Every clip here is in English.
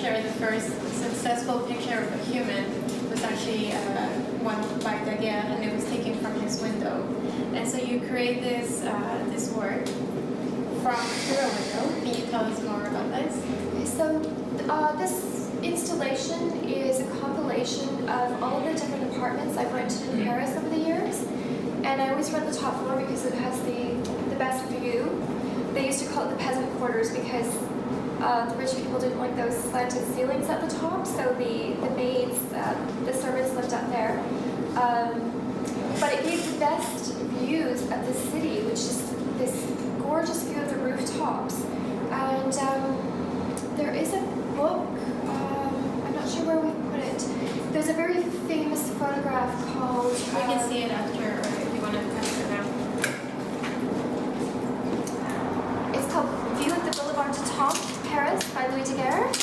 picture, the first successful picture of a human, was actually one by Daguerre, and it was taken from his window. And so you create this this work through a window. Can you tell us more about this? So this installation is a compilation of all of the different apartments I've rented in Paris over the years. And I always rent the top floor because it has the best view. They used to call it the peasant quarters because the rich people didn't like those slanted ceilings at the top, so the maids, the servants lived up there. But it gave the best views of the city, which is this gorgeous view of the rooftops. And there is a book, I'm not sure where we put it. There's a very famous photograph called... We can see it after, or if you want to pass it around. It's called View of the Boulevard du Temple, Paris, by Louis Daguerre,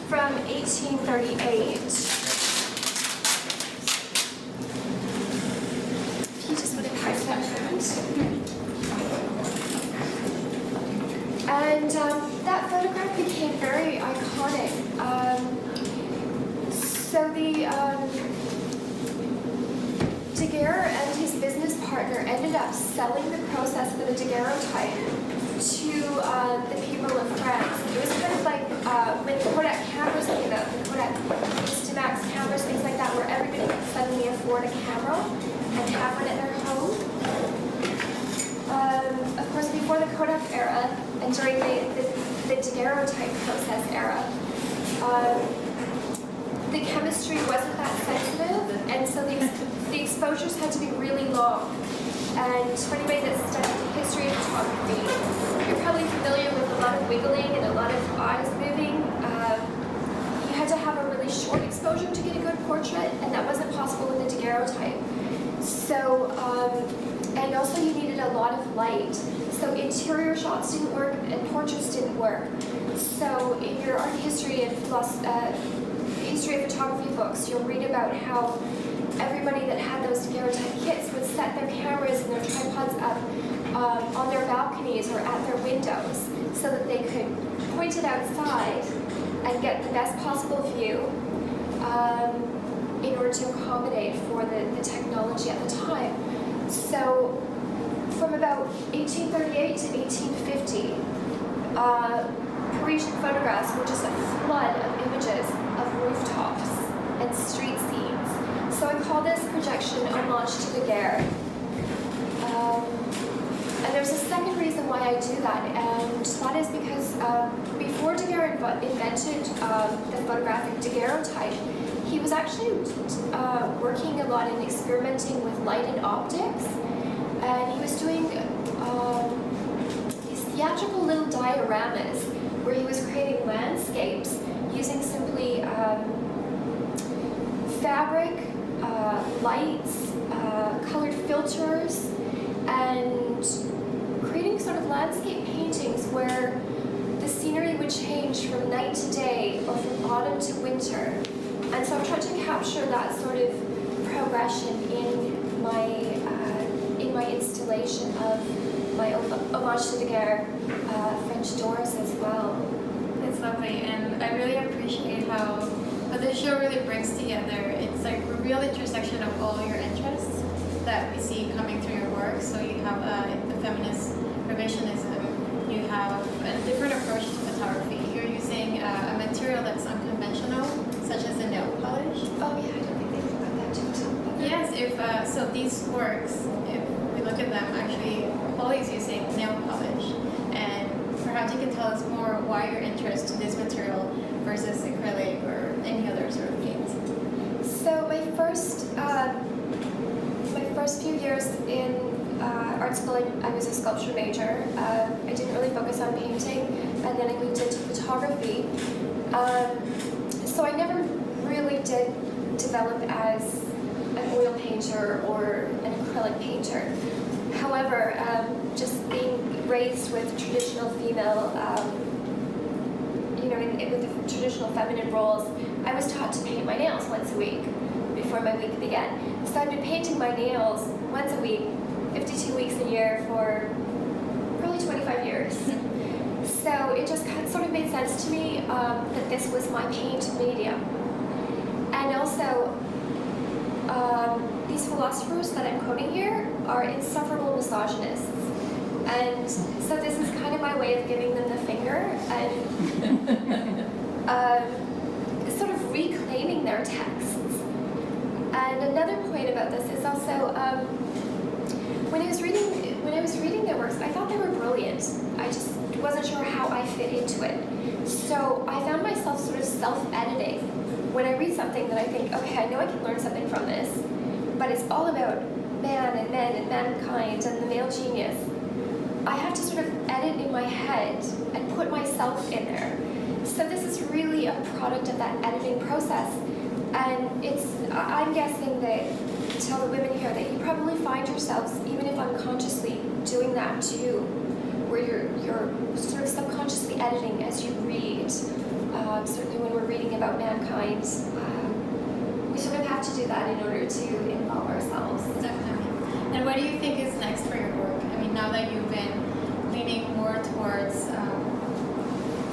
from 1838. If you just want to pass that around. And that photograph became very iconic. So Daguerre and his business partner ended up selling the process for the daguerreotype to the people of France. It was kind of like when Kodak cameras came out, the Kodak Instamax cameras, things like that, where everybody could suddenly afford a camera and have one at their home. Of course, before the Kodak era and during the daguerreotype process era, the chemistry wasn't that sensitive, and so the exposures had to be really long. And for anybody that's studied the history of photography, you're probably familiar with a lot of wiggling and a lot of eyes moving. You had to have a really short exposure to get a good portrait, and that wasn't possible with the daguerreotype. So, and also you needed a lot of light. So interior shots didn't work, and portraits didn't work. So in your art history and history of photography books, you'll read about how everybody that had those daguerreotype kits would set their cameras and their tripods up on their balconies or at their windows so that they could point it outside and get the best possible view in order to accommodate for the technology at the time. So from about 1838 to 1850, Parisian photographs were just a flood of images of rooftops and street scenes. So I call this projection homage to Daguerre. And there's a second reason why I do that, and that is because before Daguerre invented the photographic daguerreotype, he was actually working a lot and experimenting with light and optics, and he was doing these theatrical little dioramas where he was creating landscapes using simply fabric, lights, colored filters, and creating sort of landscape paintings where the scenery would change from night to day or from autumn to winter. And so I'm trying to capture that sort of progression in my installation of my homage to Daguerre French doors as well. It's lovely, and I really appreciate how this show really brings together, it's like a real intersection of all your interests that we see coming through your work. So you have the feminist revisionism, you have a different approach to photography. You're using a material that's unconventional, such as the nail polish. Oh yeah, I don't think they think about that too much. Yes, so these works, if we look at them, actually Holly's using nail polish, and perhaps you can tell us more why your interest to this material versus acrylic or any other sort of paint. So my first few years in art school, I was a sculpture major. I didn't really focus on painting, and then I moved into photography. So I never really did develop as an oil painter or an acrylic painter. However, just being raised with traditional female, with the traditional feminine roles, I was taught to paint my nails once a week before my week began. So I've been painting my nails once a week, 52 weeks a year for probably 25 years. so it just sort of made sense to me that this was my paint medium. And also, these philosophers that I'm quoting here are insufferable misogynists. And so this is kind of my way of giving them the finger and sort of reclaiming their texts. And another point about this is also, when I was reading their works, I thought they were brilliant. I just wasn't sure how I fit into it. So I found myself sort of self-editing when I read something that I think, okay, I know I can learn something from this, but it's all about man and men and mankind and the male genius. I have to sort of edit in my head and put myself in there. So this is really a product of that editing process. And I'm guessing that, to tell the women here, that you probably find yourselves, even if unconsciously, doing that too, where you're sort of subconsciously editing as you read. Certainly when we're reading about mankind, we sort of have to do that in order to involve ourselves. Definitely. And what do you think is next for your work? I mean, now that you've been leaning more towards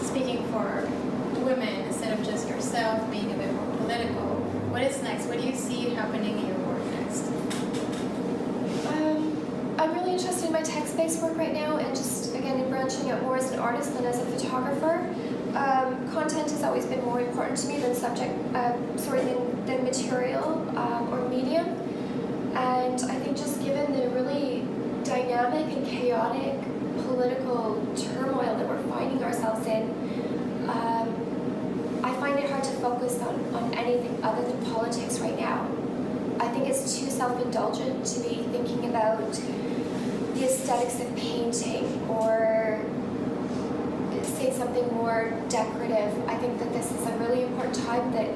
speaking for women instead of just yourself, being a bit more political, what is next? What do you see happening in your work next? I'm really interested in my text-based work right now, and just, again, in branching out more as an artist than as a photographer. Content has always been more important to me than than material or medium. And I think just given the really dynamic and chaotic political turmoil that we're finding ourselves in, I find it hard to focus on anything other than politics right now. I think it's too self-indulgent to be thinking about the aesthetics of painting or say something more decorative. I think that this is a really important time that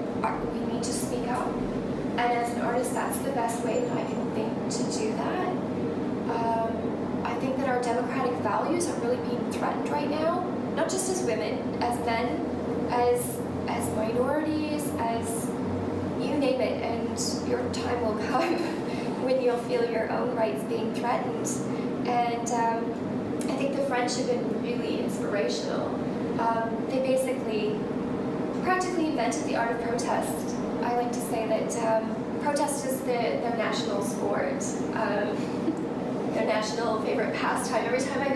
we need to speak up. And as an artist, that's the best way that I can think to do that. I think that our democratic values are really being threatened right now, not just as women, as men, as minorities, as you name it, and your time will come when you'll feel your own rights being threatened. And I think the French have been really inspirational. They basically practically invented the art of protest. I like to say that protest is their national sport, their national favorite pastime. Every time I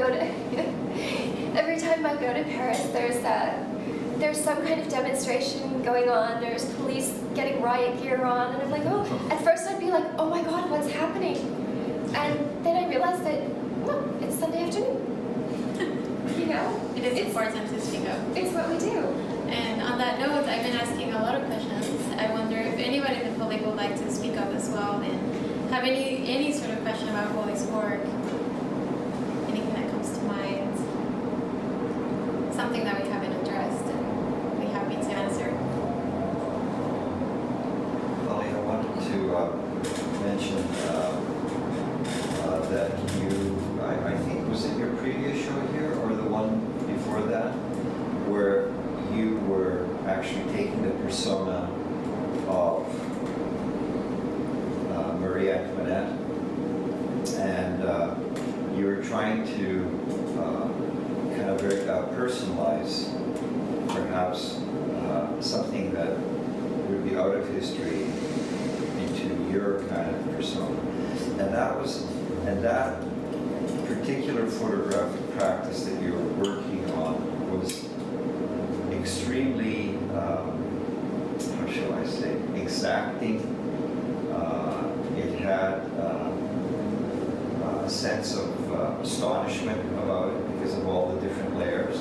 go to Paris, there's some kind of demonstration going on. There's police getting riot gear on, and I'm like, oh. At first I'd be like, oh my God, what's happening? And then I realized that, no, it's Sunday afternoon. You know, It is important to speak up. It's what we do. And on that note, I've been asking a lot of questions. I wonder if anybody in the public would like to speak up as well and have any sort of question about Holly's work, anything that comes to mind, something that we haven't addressed, and we're happy to answer. Holly, I wanted to mention that I think, was it your previous show here or the one before that, where you were actually taking the persona of Marie Antoinette, and you were trying to kind of very personalize perhaps something that would be out of history into your kind of persona. And that particular photographic practice that you were working on was extremely, how shall I say, exacting. It had a sense of astonishment about it because of all the different layers.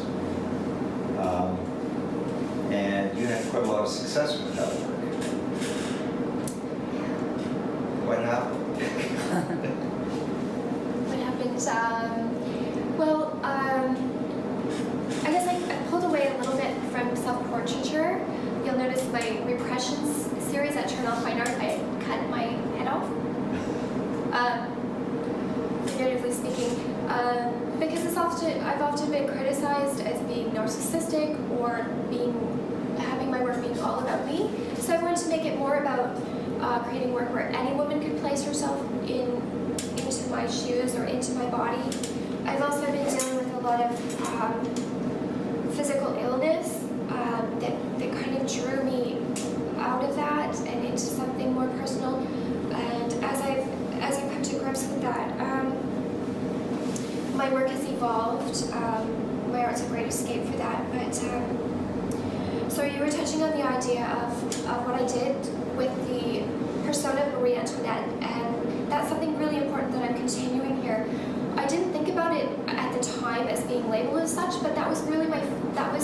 And you had quite a lot of success with that work. What happened? What happened? I guess I pulled away a little bit from self-portraiture. You'll notice my repressions series at Turn Off Fine Art, I cut my head off, figuratively speaking, because I've often been criticized as being narcissistic or having my work being all about me. So I wanted to make it more about creating work where any woman could place herself into my shoes or into my body. I've also been dealing with a lot of physical illness that kind of drew me out of that and into something more personal. And as I've come to grips with that, my work has evolved. My art's a great escape for that. But so you were touching on the idea of what I did with the persona of Marie Antoinette, and that's something really important that I'm continuing here. I didn't think about it at the time as being labeled as such, but that was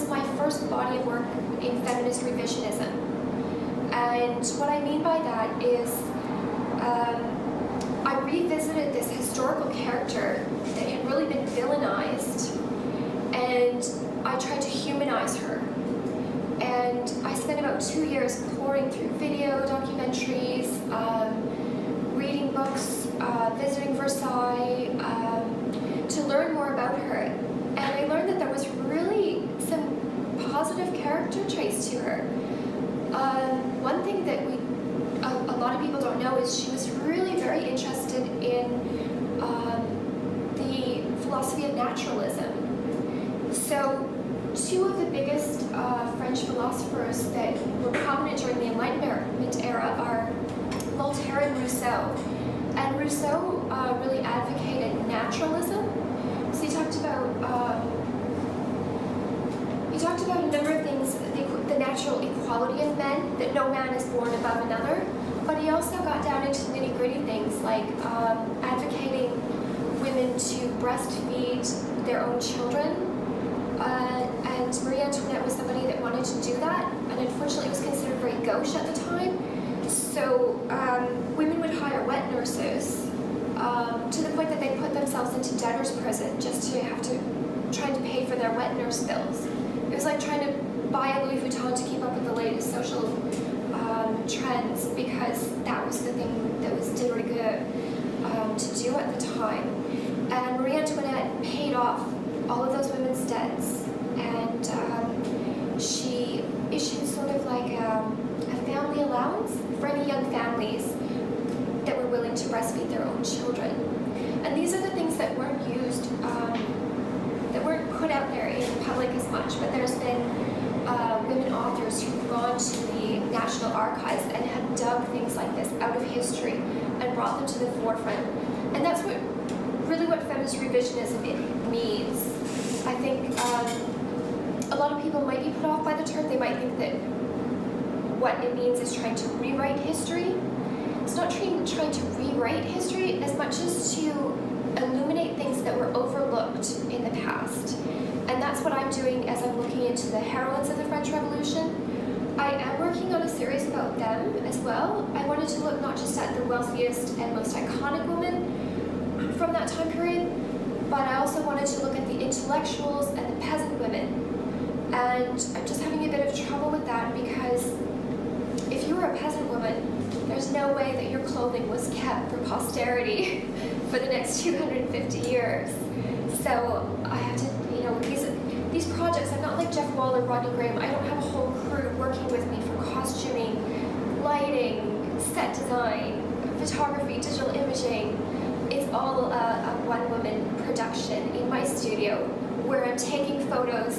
my first body of work in feminist revisionism. And what I mean by that is I revisited this historical character that had really been villainized, and I tried to humanize her. And I spent about 2 years pouring through video documentaries, reading books, visiting Versailles, to learn more about her. And I learned that there was really some positive character traits to her. One thing that a lot of people don't know is she was really very interested in the philosophy of naturalism. So two of the biggest French philosophers that were prominent during the Enlightenment era are Voltaire and Rousseau. And Rousseau really advocated naturalism. So he talked about a number of things, the natural equality of men, that no man is born above another. But he also got down into nitty-gritty things like advocating women to breastfeed their own children. And Marie Antoinette was somebody that wanted to do that, and unfortunately it was considered very gauche at the time. So women would hire wet nurses to the point that they put themselves into debtor's prison just to have to try to pay for their wet nurse bills. It was like trying to buy a Louis Vuitton to keep up with the latest social trends, because that was the thing that was de rigueur to do at the time. And Marie Antoinette paid off all of those women's debts, and she issued sort of like a family allowance for any young families that were willing to breastfeed their own children. And these are the things that weren't used, that weren't put out there in public as much, but there's been women authors who've gone to the National Archives and have dug things like this out of history and brought them to the forefront. And that's really what feminist revisionism means. I think a lot of people might be put off by the term. They might think that what it means is trying to rewrite history. It's not trying to rewrite history as much as to illuminate things that were overlooked in the past. And that's what I'm doing as I'm looking into the heroines of the French Revolution. I am working on a series about them as well. I wanted to look not just at the wealthiest and most iconic women from that time period, but I also wanted to look at the intellectuals and the peasant women. And I'm just having a bit of trouble with that, because if you were a peasant woman, there's no way that your clothing was kept for posterity for the next 250 years. So I have to, these projects, I'm not like Jeff Wall or Rodney Graham. I don't have a whole crew working with me for costuming, lighting, set design, photography, digital imaging. It's all a one-woman production in my studio, where I'm taking photos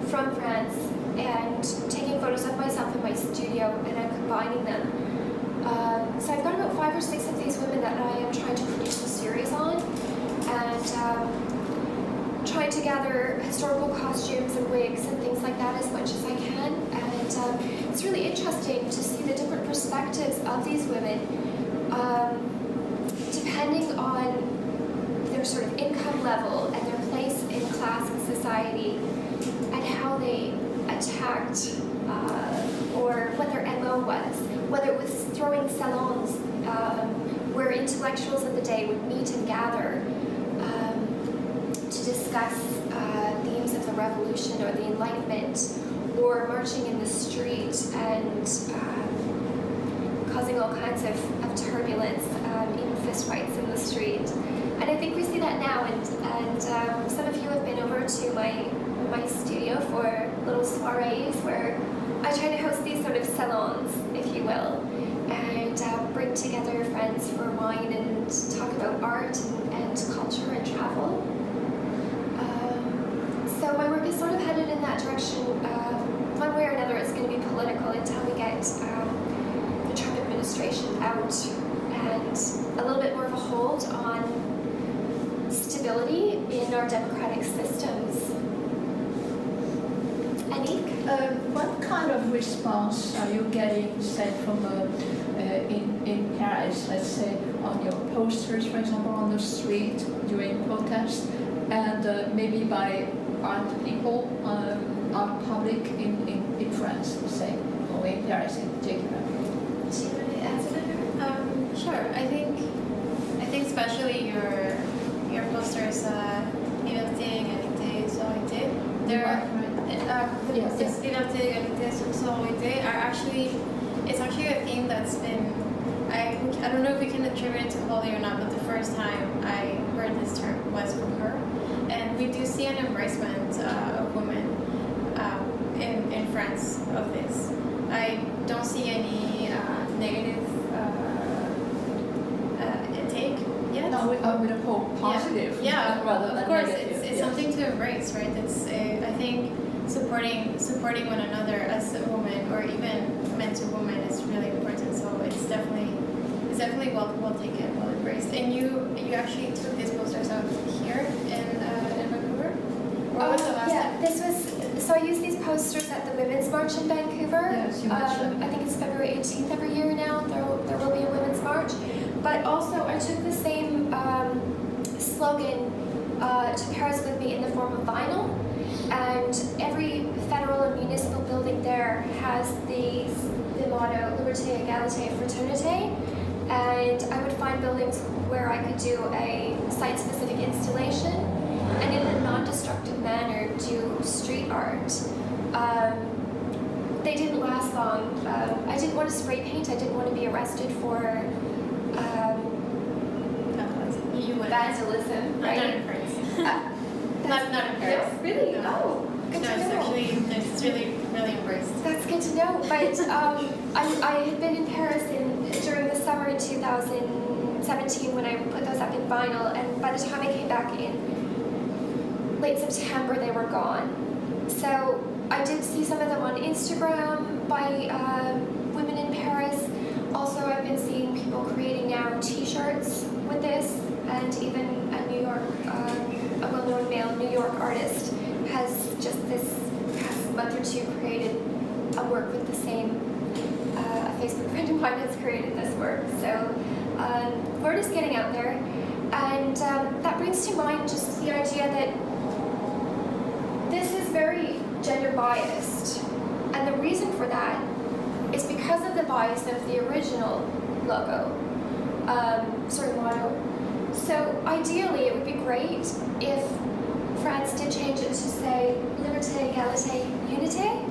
from France and taking photos of myself in my studio, and I'm combining them. So I've got about 5 or 6 of these women that I am trying to produce a series on, and trying to gather historical costumes and wigs and things like that as much as I can. And it's really interesting to see the different perspectives of these women, depending on their sort of income level and their place in class and society, and how they attacked or what their MO was, whether it was throwing salons where intellectuals of the day would meet and gather to discuss themes of the revolution or the Enlightenment, or marching in the street and causing all kinds of turbulence, even fistfights in the street. And I think we see that now, and some of you have been over to my studio for little soirees where I try to host these sort of salons, if you will, and bring together your friends for wine and talk about art and culture and travel. So my work is sort of headed in that that direction. One way or another, it's going to be political until we get the Trump administration out and a little bit more of a hold on stability in our democratic systems. Anik? What kind of response are you getting, say, from in Paris, let's say, on your posters, for example, on the street during protests, and maybe by art people, art public in France, say, or in Paris in particular? Do you want to answer that? Sure. I think especially your posters, liberté, égalité, sororité. Liberté, égalité, sororité are actually, it's actually a theme that's been, I don't know if we can attribute it to Holly or not, but the first time I heard this term was from her. And we do see an embracement of women in France of this. I don't see any negative take yet. No, I would hope positive. Yeah, rather of than course, negative. it's something to embrace, right? It's I think supporting one another as a woman or even men to women is really important. So it's definitely well taken, well embraced. And you actually took these posters out here in Vancouver? Or was the last time? This was, so I use these posters at the Women's March in Vancouver. Yes, you mentioned. I think it's February 18th every year now, there will be a Women's March. But also I took the same slogan to Paris with me in the form of vinyl. And every federal and municipal building there has the motto, Liberté, Égalité, Fraternité. And I would find buildings where I could do a site-specific installation and in a non-destructive manner do street art. They didn't last long. I didn't want to spray paint. I didn't want to be arrested for vandalism, right? Not in France. Not in Paris. No, really? No. Oh, good No, to know. it's really embraced. That's good to know. But I had been in Paris during the summer in 2017 when I put those up in vinyl, and by the time I came back in late September, they were gone. So I did see some of them on Instagram by women in Paris. Also, I've been seeing people creating now T-shirts with this, and even a New York, a well-known male New York artist has just this past month or two created a work with the same. A Facebook friend of mine has created this work. So word is getting out there, and that brings to mind just the idea that this is very gender biased, and the reason for that is because of the bias of the original logo, motto. So ideally, it would be great if France did change it to say Liberté, Égalité, Unité,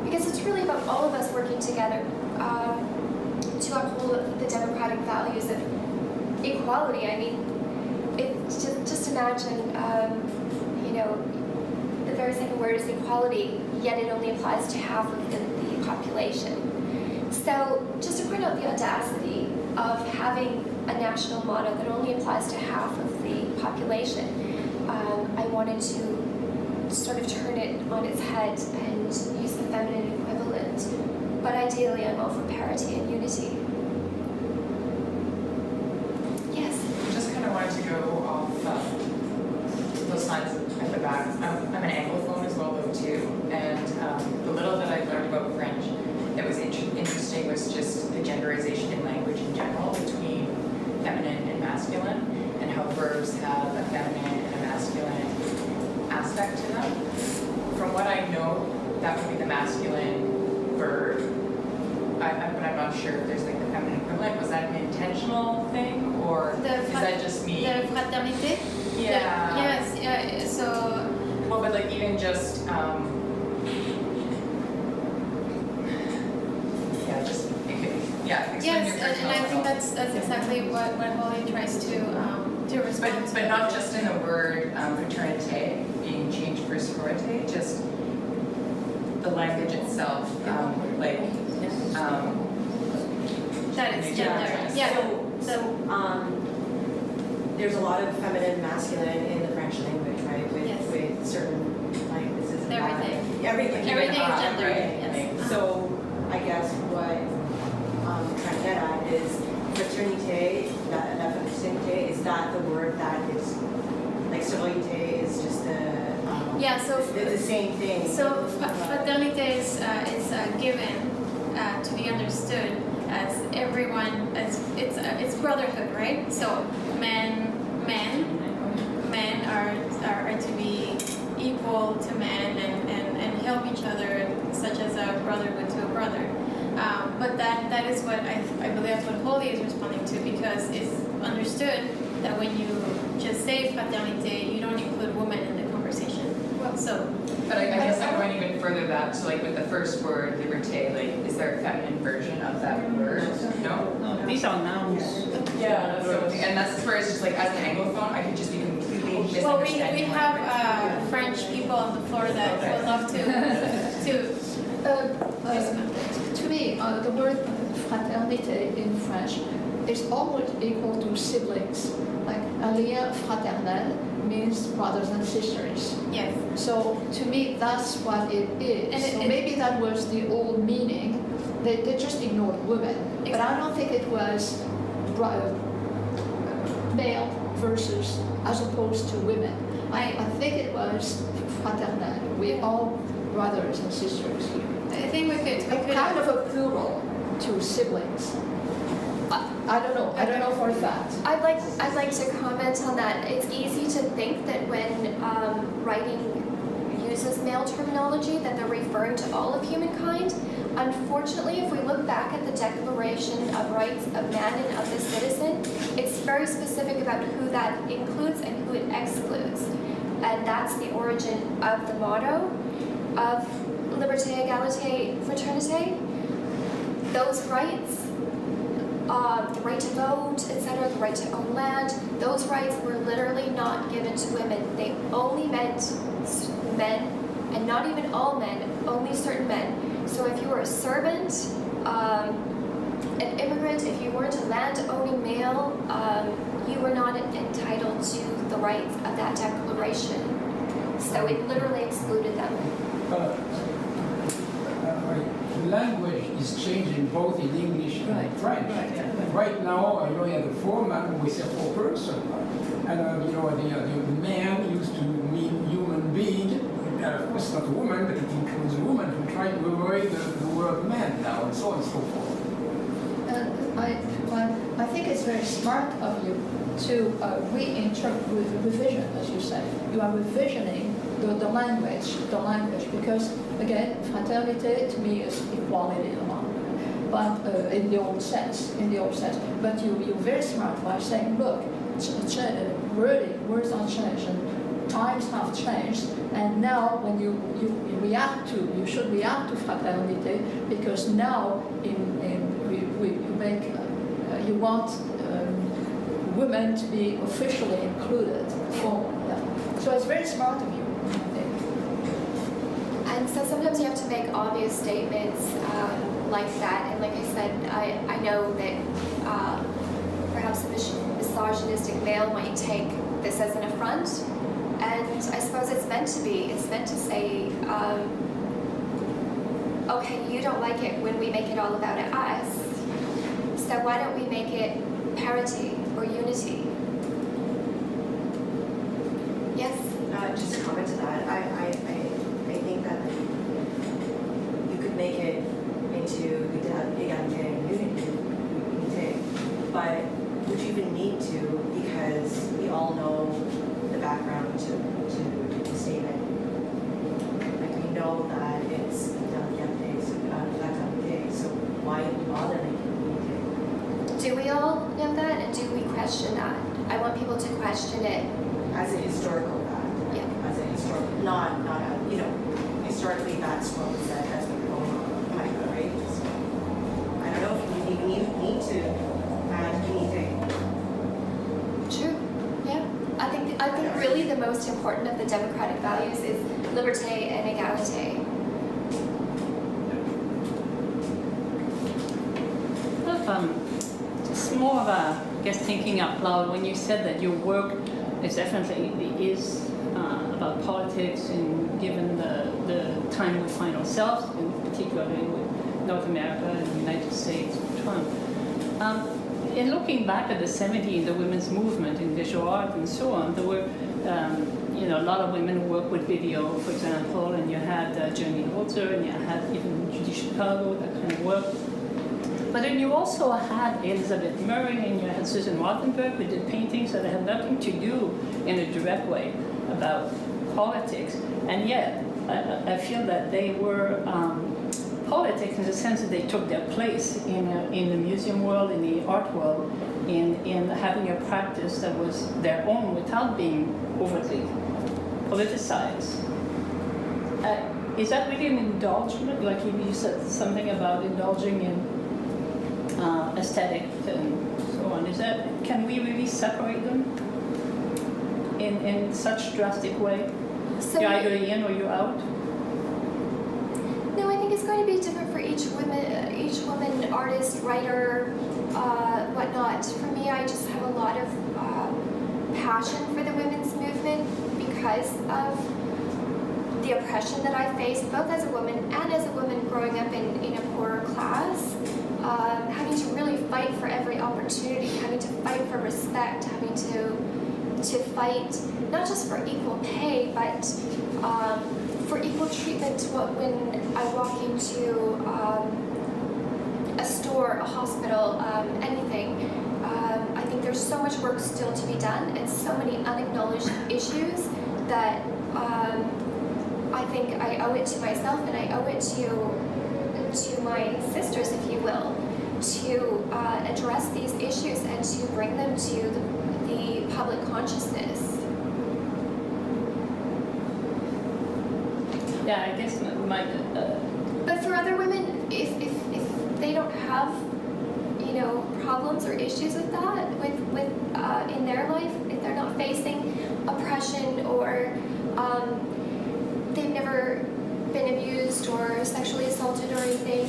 because it's really about all of us working together to uphold the democratic values of equality. I mean, just imagine, the very second word is equality, yet it only applies to half of the population. So just to point out the audacity of having a national motto that only applies to half of the population, I wanted to sort of turn it on its head and use the feminine equivalent. But ideally, I'm all for parity and unity. Yes? I just kind of wanted to go off those lines at the back. I'm an Anglophone as well, though, too. And the little that I learned about French that was interesting was just the genderization in language in general between feminine and masculine, and how verbs have a feminine and a masculine aspect to them. From what I know, that would be the masculine verb, but I'm not sure if there's like the feminine equivalent. Was that an intentional thing, or is that just me? The fraternité? Yeah. Yes, yeah, so... Well, but like even just, explain Yes, your and I personal think thought. that's exactly what Holly tries to respond to. But not just in the word fraternité being changed for sororité, just the language itself, that is gender. Yeah. So there's a lot of feminine, masculine in the French language, right? With certain, like, this is Everything. gender, yes. Like, So I guess what I'm trying to get at is fraternité, la fraternité, is that the word that is, like sororité is just Yeah, so the same thing. So fraternité is given to be understood as everyone, as it's brotherhood, right? So men are to be equal to men and help each other, such as a brother would to a brother. But that is what I believe that's what Holly is responding to, because it's understood that when you just say fraternité, you don't include women in the conversation. So, but I guess I'm going even further that, so like with the first word, liberté, like is there a feminine version of that word? No? No, these are nouns. Yeah, so, and that's where it's just like, as an Anglophone, I could just be completely misunderstanding. well, we have French people on the floor that would love To me, the word fraternité in French is almost equal to siblings. Like un lien fraternel means brothers and sisters. yes. So to me, that's what it is. And So maybe that was the old meaning. They just ignored women. But I don't think it was male versus as opposed to women. I think it was fraternel. We all brothers and sisters here. I think we could Kind of a plural to siblings. I don't know. I don't know for a fact. I'd like to comment on that. It's easy to think that when writing uses male terminology that they're referring to all of humankind. Unfortunately, if we look back at the Declaration of Rights of Man and of the Citizen, it's very specific about who that includes and who it excludes. And that's the origin of the motto of Liberté, Égalité, Fraternité. Those rights, the right to vote, etc., the right to own land, those rights were literally not given to women. They only meant men, and not even all men, only certain men. So if you were a servant, an immigrant, if you weren't a land-owning male, you were not entitled to the rights of that declaration. So it literally excluded them. Language is changing both in English and French. Right now, you have the foreman, we say foreperson. And the man used to mean human being. Of course, not a woman, but it includes a woman who try to avoid the word man now, and so on and so forth. I think it's very smart of you to reinterpret revision, as you say. You are revisioning the language, because again, fraternité to me is equality among women, but in the old sense. But you're very smart by saying, look, words are changed, and times have changed, and now when you should react to fraternité, because now you want women to be officially included. So it's very smart of you, I think. And so sometimes you have to make obvious statements like that. And like I said, I know that perhaps a misogynistic male might take this as an affront. And I suppose it's meant to be. It's meant to say, okay, you don't like it when we make it all about us. So why don't we make it parity or unity? Yes? Just to comment to that, I think that you could make it into égalité and unité, but would you even need to, because we all know the background to the statement. Like we know that it's égalité, so why bother making unité? Do we all know that, and do we question that? I want people to question it. As a historical fact. Yeah. As a historical, not historically that's what was said, that's what we're going on, right? So, I don't know if you even need to add anything. True. Yeah. I think really the most important of the democratic values is liberté and égalité. Just more of a, I guess, thinking out loud. When you said that your work is definitely about politics, and given the time we find ourselves, in particularly with North America and the United States, Trump. In looking back at the 70s, the women's movement in visual art and so on, there were a lot of women who worked with video, for example, and you had Jenny Walter, and you had even Judy Chicago, that kind of work. But then you also had Elizabeth Murray, and you had Susan Rothenberg, who did paintings that had nothing to do in a direct way about politics, and yet I feel that they were politics in the sense that they took their place in the museum world, in the art world, in having a practice that was their own without being overtly politicized. Is that really an indulgence? Like you said something about indulging in aesthetic and so on. Can we really separate them in such drastic way? So You're either in or you're out? No, I think it's going to be different for each woman, artist, writer, whatnot. For me, I just have a lot of passion for the women's movement because of the oppression that I faced, both as a woman and as a woman growing up in a poorer class, having to really fight for every opportunity, having to fight for respect, having to fight not just for equal pay, but for equal treatment when I walk into a store, a hospital, anything. I think there's so much work still to be done and so many unacknowledged issues that I think I owe it to myself and I owe it to my sisters, if you will, to address these issues and to bring them to the public consciousness. Yeah, I guess my. But for other women, if they don't have, problems or issues with that, with in their life, if they're not facing oppression or they've never been abused or sexually assaulted or anything,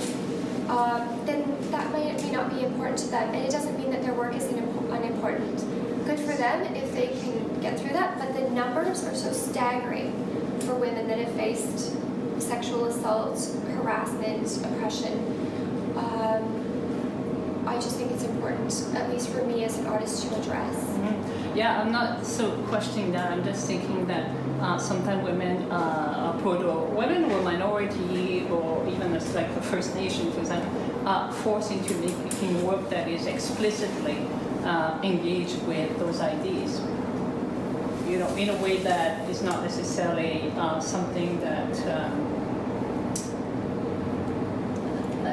then that may not be important to them. And it doesn't mean that their work is unimportant. Good for them if they can get through that, but the numbers are so staggering for women that have faced sexual assault, harassment, oppression. I just think it's important, at least for me as an artist, to address. Mm-hmm. Yeah, I'm not so questioning that. I'm just thinking that sometimes women are women who are minority or even as like the First Nation, for example, are forced into making work that is explicitly engaged with those ideas. In a way that is not necessarily something that,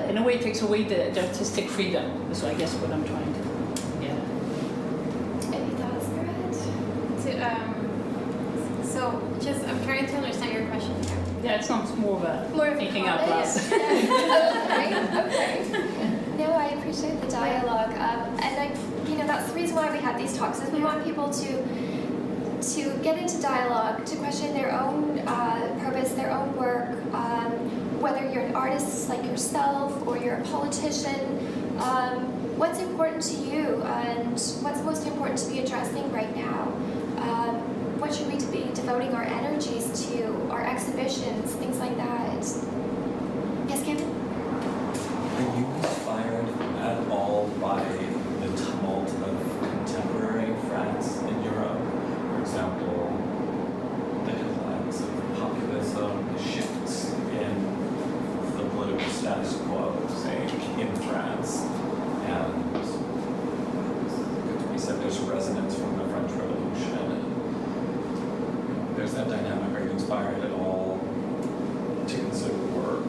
in a way, it takes away the artistic freedom. So I guess what I'm trying to, Any thoughts, Miret? I'm trying to understand your question here. Yeah, it's not more of a thinking out loud. Okay. No, I appreciate the dialogue, and that's the reason why we have these talks. Is we want people to get into dialogue, to question their own purpose, their own work, whether you're an artist like yourself or you're a politician, what's important to you and what's most important to be addressing right now? What should we be devoting our energies to, our exhibitions, things like that? Yes, Kevin? Are you inspired at all by the tumult of contemporary France in Europe? For example, the headlines of populism, the shifts in the political status quo, say, in France, and we said there's resonance from the French Revolution, and there's that dynamic. Are you inspired at all to consider work?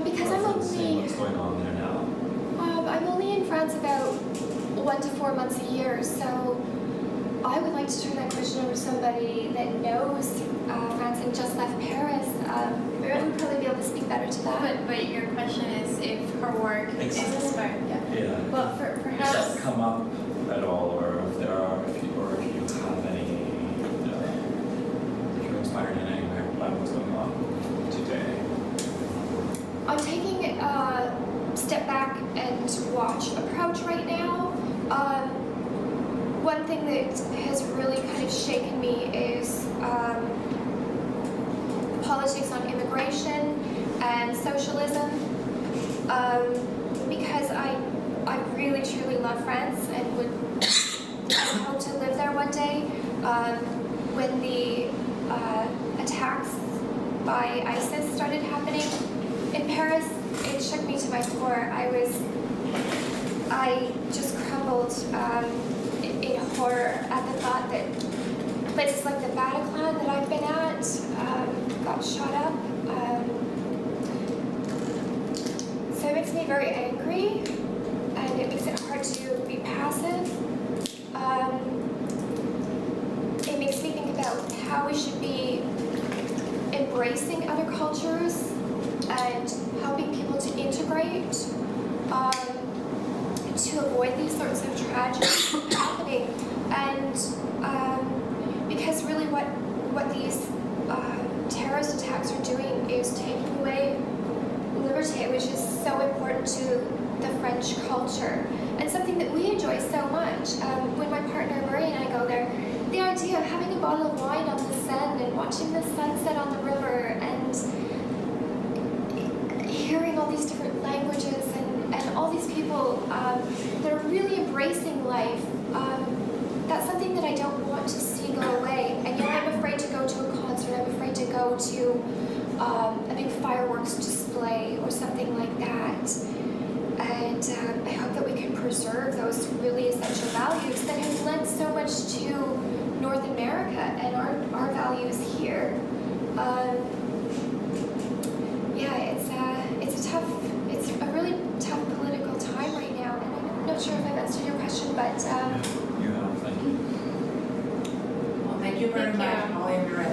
Because I'm only What's going on there now? I'm only in France about 1 to 4 months a year, so I would like to turn that question over to somebody that knows France and just left Paris. Miret would probably be able to speak better to that. But your question is if her work is inspired. Yeah. Yeah. Well, Does perhaps. that come up at all, or if you have any, if you're inspired in any way by what's going on today? I'm taking a step back and watch approach right now. One thing that has really kind of shaken me is politics on immigration and socialism, because I really truly love France and would hope to live there one day. When the attacks by ISIS started happening in Paris, it shook me to my core. I just crumbled in horror at the thought that places like the Bataclan that I've been at got shot up. So it makes me very angry, and it makes it hard to be passive. It makes me think about how we should be embracing other cultures and helping people to integrate, to avoid these sorts of tragedies happening. And because really what these terrorist attacks are doing is taking away liberty, which is so important to the French culture and something that we enjoy so much. When my partner Marie and I go there, the idea of having a bottle of wine on the Seine and watching the sunset on the river and hearing all these different languages and all these people that are really embracing life, that's something that I don't want to see go away. And yet I'm afraid to go to a concert, I'm afraid to go to a big fireworks display or something like that. And I hope that we can preserve those really essential values that have lent so much to North America and our values here. It's a really tough political time right now, and I'm not sure if I've answered your question, but You have, thank you. Well, thank you very Thank much, you. Holly and Miret.